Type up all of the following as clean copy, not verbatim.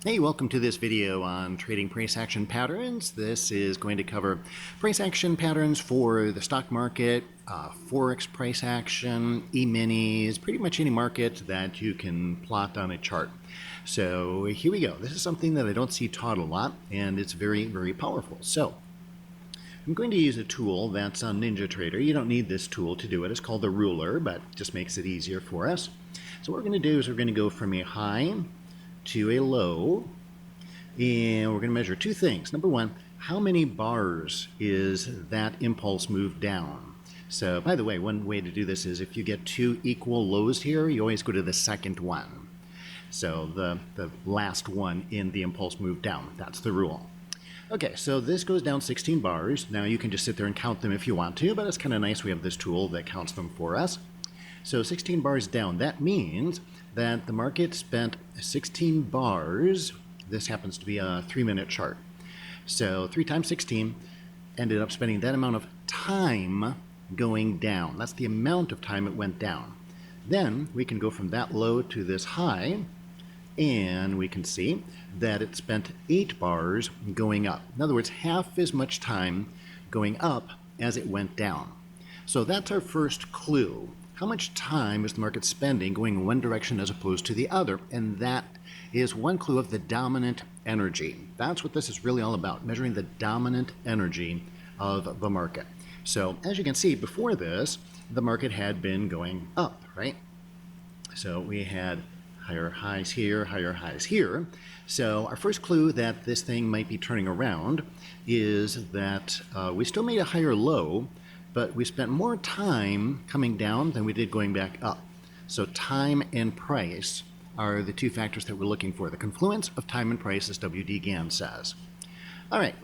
Hey, welcome to this video on trading price action patterns. This is going to cover price action patterns for the stock market, Forex price action, E-minis, pretty much any market that you can plot on a chart. So here we go. This is something that I don't see taught a lot, and it's very, very powerful. So I'm going to use a tool that's on NinjaTrader. You don't need this tool to do it. It's called the ruler, but it just makes it easier for us. So what we're going to do is we're going to go from a high to a low, and we're going to measure two things. Number one, how many bars is that impulse move down? So by the way, one way to do this is if you get two equal lows here, you always go to the second one. So the last one in the impulse move down. That's the rule. Okay, so this goes down 16 bars. Now you can just sit there and count them if you want to, but it's kind of nice we have this tool that counts them for us. So 16 bars down, that means that the market spent 16 bars. This happens to be a 3-minute chart. So 3 times 16 ended up spending that amount of time going down. That's the amount of time it went down. Then we can go from that low to this high, and we can see that it spent 8 bars going up. In other words, half as much time going up as it went down. So that's our first clue. How much time is the market spending going in one direction as opposed to the other? And that is one clue of the dominant energy. That's what this is really all about, measuring the dominant energy of the market. So as you can see, before this, the market had been going up, right? So we had higher highs here, higher highs here. So our first clue that this thing might be turning around is that we still made a higher low, but we spent more time coming down than we did going back up. So time and price are the two factors that we're looking for. The confluence of time and price, as W.D. Gann says. All right.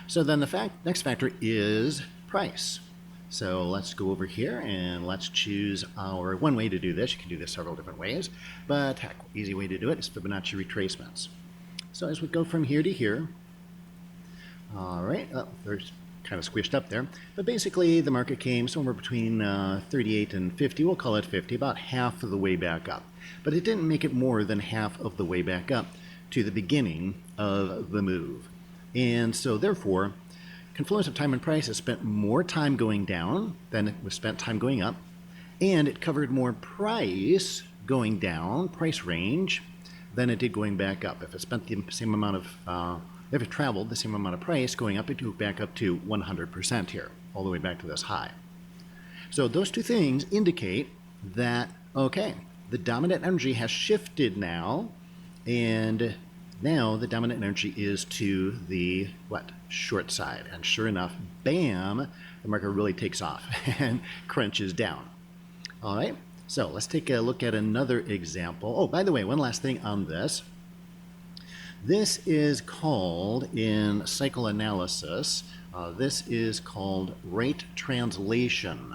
So then the next factor is price. So let's go over here and let's choose our one way to do this. You can do this several different ways, but heck, easy way to do it is Fibonacci retracements. So as we go from here to here, all right, there's kind of squished up there, but basically the market came somewhere between 38 and 50. We'll call it 50, about half of the way back up. But it didn't make it more than half of the way back up to the beginning of the move. And so therefore, confluence of time and price has spent more time going down than it was spent time going up, and it covered more price going down, price range, than it did going back up. If it spent the same amount of if it traveled the same amount of price going up, it would back up to 100% here, all the way back to this high. So those two things indicate that, okay, the dominant energy has shifted now, and now the dominant energy is to the, short side. And sure enough, bam, the market really takes off and crunches down. All right, so let's take a look at another example. Oh, by the way, one last thing on this. This is called, in psychoanalysis, this is called rate translation.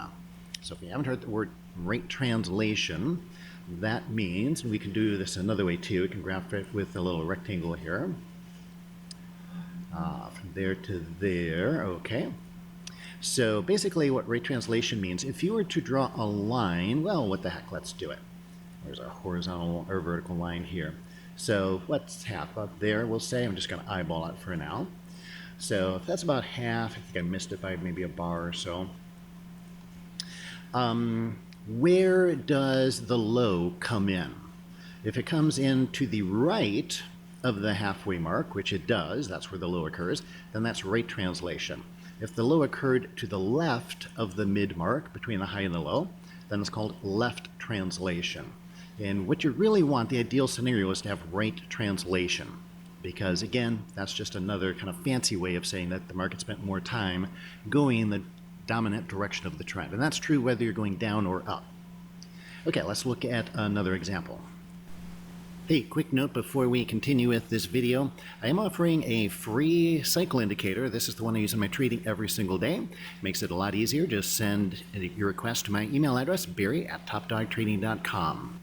So if you haven't heard the word rate translation, that means, and we can do this another way too, we can graph it with a little rectangle here. From there to there, okay. So basically what rate translation means, if you were to draw a line, well, what the heck, let's do it. There's our horizontal or vertical line here. So what's half up there, we'll say. I'm just going to eyeball it for now. So if that's about half, I think I missed it by maybe a bar or so. Where does the low come in? If it comes in to the right of the halfway mark, which it does, that's where the low occurs, then that's rate translation. If the low occurred to the left of the mid mark, between the high and the low, then it's called left translation. And what you really want, the ideal scenario, is to have rate translation. Because again, that's just another kind of fancy way of saying that the market spent more time going in the dominant direction of the trend. And that's true whether you're going down or up. Okay, let's look at another example. Hey, quick note before we continue with this video. I am offering a free cycle indicator. This is the one I use in my trading every single day. Makes it a lot easier. Just send your request to my email address, barry@topdogtrading.com.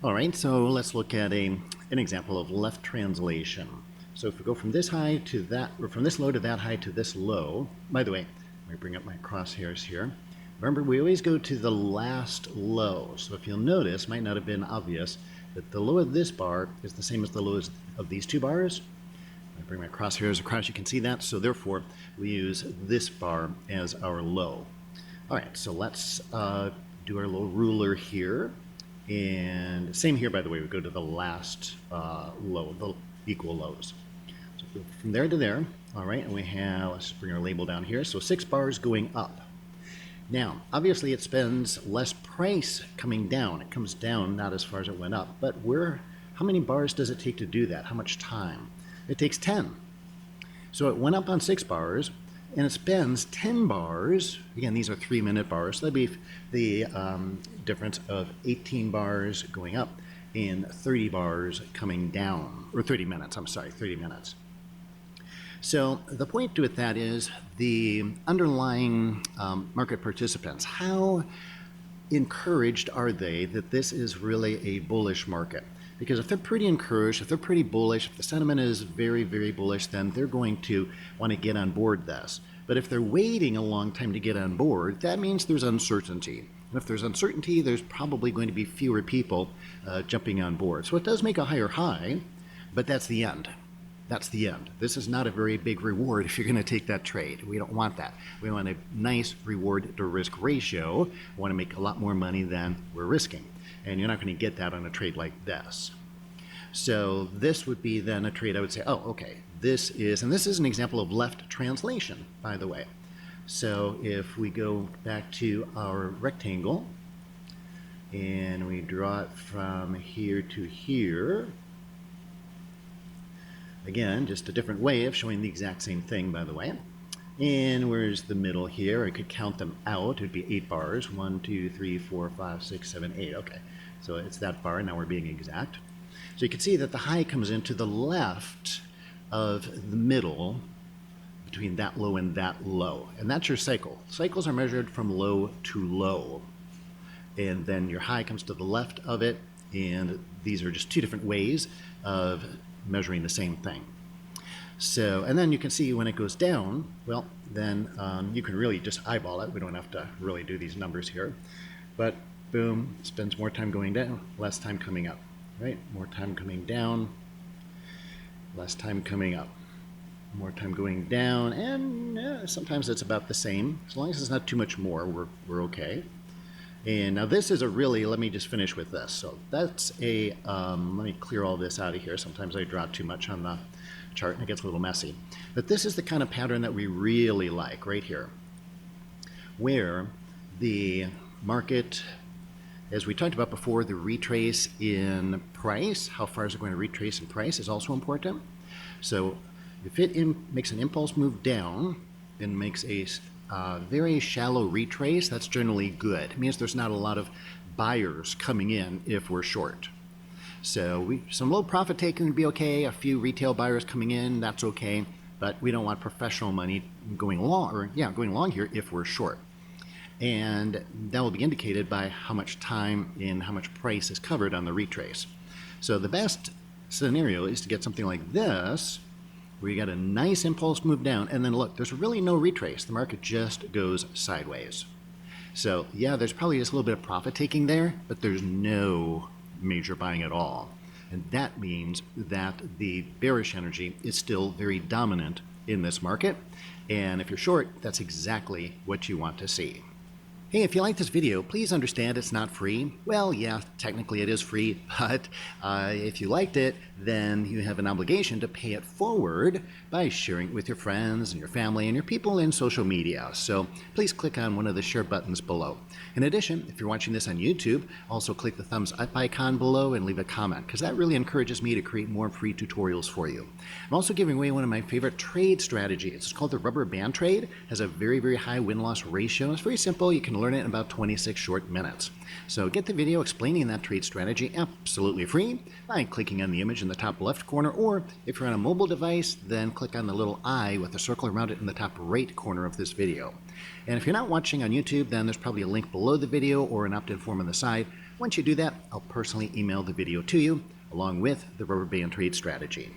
All right, so let's look at an example of left translation. So if we go from this high to that, or from this low to that high to this low, by the way, let me bring up my crosshairs here. Remember, we always go to the last low. So if you'll notice, might not have been obvious, but the low of this bar is the same as the lows of these two bars. I bring my crosshairs across, you can see that, so therefore we use this bar as our low. All right, so let's do our little ruler here, and same here, by the way, we go to the last low, the equal lows. So from there to there, all right, and we have, let's just bring our label down here, so 6 bars going up. Now, obviously it spends less price coming down. It comes down not as far as it went up, but how many bars does it take to do that? How much time? It takes 10. So it went up on 6 bars, and it spends 10 bars. Again, these are 3-minute bars, so that'd be the difference of 18 bars going up and 30 bars coming down, or 30 minutes, I'm sorry, 30 minutes. So the point with that is the underlying market participants, how encouraged are they that this is really a bullish market? Because if they're pretty encouraged, if they're pretty bullish, if the sentiment is very, very bullish, then they're going to want to get on board this. But if they're waiting a long time to get on board, that means there's uncertainty. And if there's uncertainty, there's probably going to be fewer people jumping on board. So it does make a higher high, but that's the end. That's the end. This is not a very big reward if you're going to take that trade. We don't want that. We want a nice reward to risk ratio. We want to make a lot more money than we're risking. And you're not going to get that on a trade like this. So this would be then a trade I would say, oh, okay, this is an example of left translation, by the way. So if we go back to our rectangle and we draw it from here to here, again, just a different way of showing the exact same thing, by the way. And where's the middle here? I could count them out. It would be 8 bars. 1, 2, 3, 4, 5, 6, 7, 8. Okay, so it's that bar. Now we're being exact. So you can see that the high comes into the left of the middle between that low and that low. And that's your cycle. Cycles are measured from low to low. And then your high comes to the left of it. And these are just 2 different ways of measuring the same thing. So, and then you can see when it goes down, well, then you can really just eyeball it. We don't have to really do these numbers here. But boom, spends more time going down, less time coming up, right? More time coming down, less time coming up. More time going down, and sometimes it's about the same. As long as it's not too much more, we're okay. And now this is a really, let me just finish with this. So that's a, let me clear all this out of here. Sometimes I draw too much on the chart and it gets a little messy. But this is the kind of pattern that we really like right here, where the market, as we talked about before, the retrace in price, how far is it going to retrace in price is also important. So if it makes an impulse move down and makes a very shallow retrace, that's generally good. It means there's not a lot of buyers coming in if we're short. So some low profit taking would be okay. A few retail buyers coming in, that's okay. But we don't want professional money going long here if we're short. And that will be indicated by how much time and how much price is covered on the retrace. So the best scenario is to get something like this, where you got a nice impulse move down, and then look, there's really no retrace. The market just goes sideways. So yeah, there's probably just a little bit of profit taking there, but there's no major buying at all. And that means that the bearish energy is still very dominant in this market. And if you're short, that's exactly what you want to see. Hey, if you like this video, please understand it's not free. Well, yeah, technically it is free, but if you liked it, then you have an obligation to pay it forward by sharing it with your friends and your family and your people in social media. So please click on one of the share buttons below. In addition, if you're watching this on YouTube, also click the thumbs up icon below and leave a comment, because that really encourages me to create more free tutorials for you. I'm also giving away one of my favorite trade strategies. It's called the Rubberband Trade. It has a very, very high win-loss ratio. It's very simple. You can learn it in about 26 short minutes. So get the video explaining that trade strategy absolutely free by clicking on the image in the top left corner, or if you're on a mobile device, then click on the little eye with a circle around it in the top right corner of this video. And if you're not watching on YouTube, then there's probably a link below the video or an opt-in form on the side. Once you do that, I'll personally email the video to you along with the Rubberband Trade strategy.